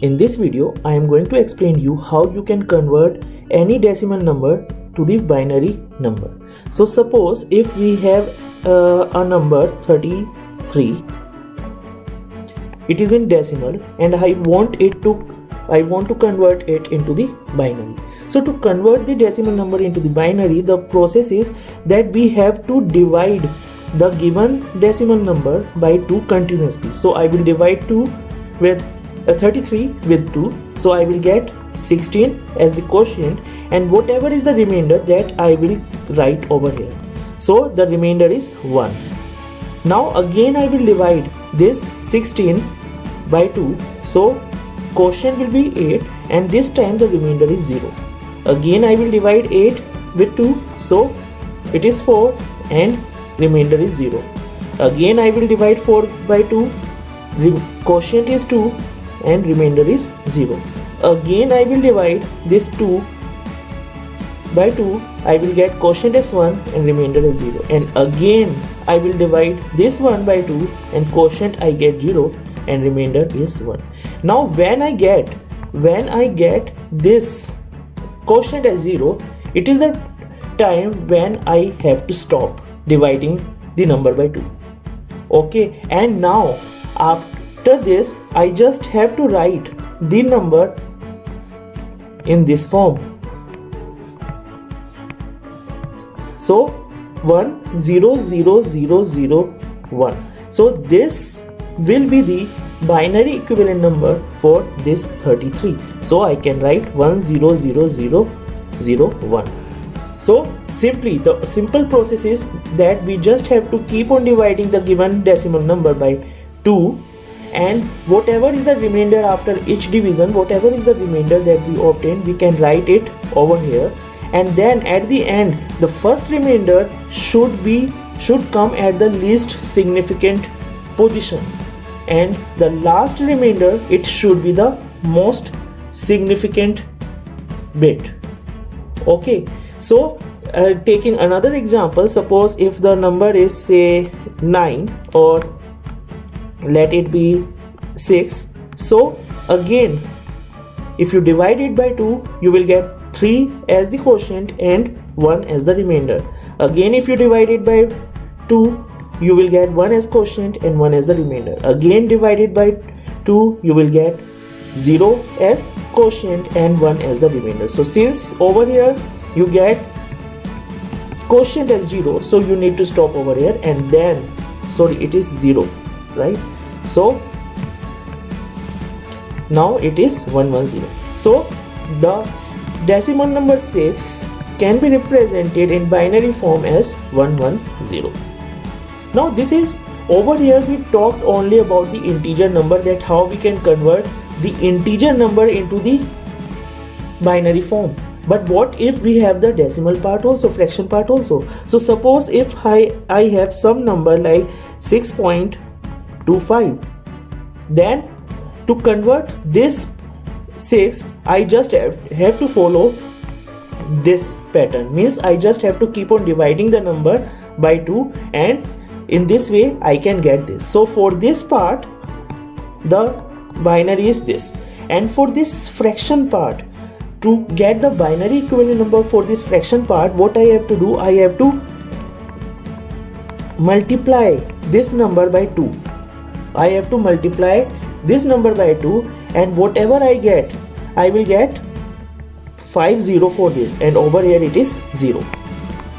In this video, I am going to explain you how you can convert any decimal number to the binary number. So suppose if we have a number 33, it is in decimal and I want to convert it into the binary. So to convert the decimal number into the binary, the process is that we have to divide the given decimal number by 2 continuously. So I will divide 33 with 2, so I will get 16 as the quotient, and whatever is the remainder that I will write over here. So the remainder is 1. Now again I will divide this 16 by 2, so quotient will be 8 and this time the remainder is 0. Again I will divide 8 with 2, so it is 4 and remainder is 0. Again I will divide 4 by 2, quotient is 2 and remainder is 0. Again I will divide this 2 by 2, I will get quotient as 1 and remainder is 0. And again I will divide this 1 by 2 and quotient I get 0 and remainder is 1. Now when I get this quotient as 0, it is the time when I have to stop dividing the number by 2. Okay, and now after this I just have to write the number in this form. So 1 0 0 0 0 1. So this will be the binary equivalent number for this 33. So I can write 1 0 0 0 0 1. So simply the simple process is that we just have to keep on dividing the given decimal number by 2, and whatever is the remainder after each division, whatever is the remainder that we obtain, we can write it over here, and then at the end the first remainder should come at the least significant position, and the last remainder, it should be the most significant bit. Okay, so taking another example, suppose if the number is say 9 or let it be 6, so again if you divide it by 2, you will get 3 as the quotient and 1 as the remainder. Again if you divide it by 2, you will get 1 as quotient and 1 as the remainder. Again divided by 2, you will get 0 as quotient and 1 as the remainder. So since over here you get quotient as 0, so you need to stop over here, and then it is 0, right? So now it is 110. So the decimal number 6 can be represented in binary form as 110. Now this is, over here we talked only about the integer number, that how we can convert the integer number into the binary form. But what if we have the decimal part also, fraction part also? So suppose if I have some number like 6.25, then to convert this 6, I just have to follow this pattern. Means I just have to keep on dividing the number by 2, and in this way I can get this. So for this part the binary is this, and for this fraction part, to get the binary equivalent number for this fraction part, what I have to do, I have to multiply this number by 2. I have to multiply this number by 2, and whatever I get, I will get 50 for this, and over here it is 0,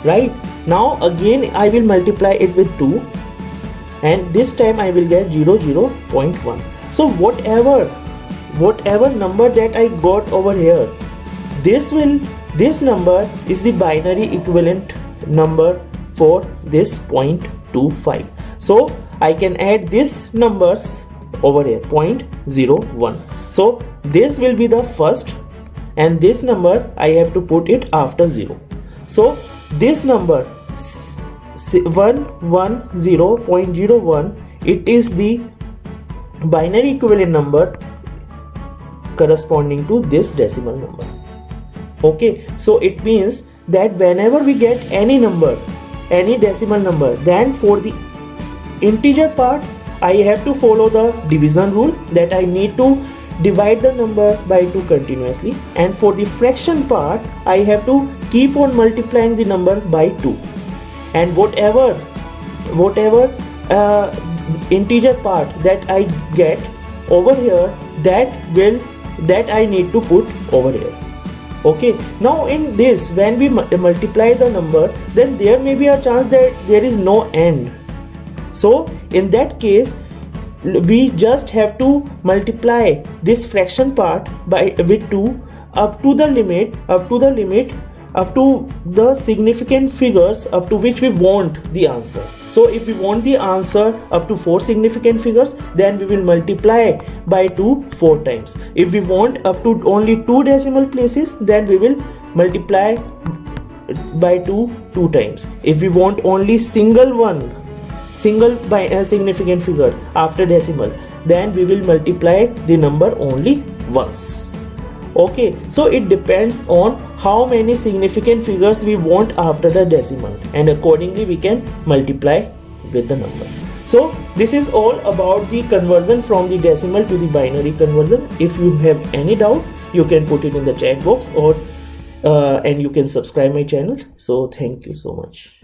right? Now again I will multiply it with 2, and this time I will get 0.1. So whatever number that I got over here, this number is the binary equivalent number for this 0.25. So I can add these numbers over here, 0.01. So this will be the first, and this number I have to put it after 0. So this number 110.01, it is the binary equivalent number corresponding to this decimal number. Okay, so it means that whenever we get any number, any decimal number, then for the integer part I have to follow the division rule, that I need to divide the number by 2 continuously, and for the fraction part I have to keep on multiplying the number by 2, and whatever integer part that I get over here, that I need to put over here. Okay, now in this, when we multiply the number, then there may be a chance that there is no end. So in that case, we just have to multiply this fraction part with 2 up to the significant figures up to which we want the answer. So if we want the answer up to 4 significant figures, then we will multiply by 2 4 times. If we want up to only 2 decimal places, then we will multiply by 2 times. If we want only single significant figure after decimal, then we will multiply the number only once. Okay, so it depends on how many significant figures we want after the decimal, and accordingly we can multiply with the number. So this is all about the conversion from the decimal to the binary conversion. If you have any doubt, you can put it in the chat box, or and you can subscribe my channel. So thank you so much.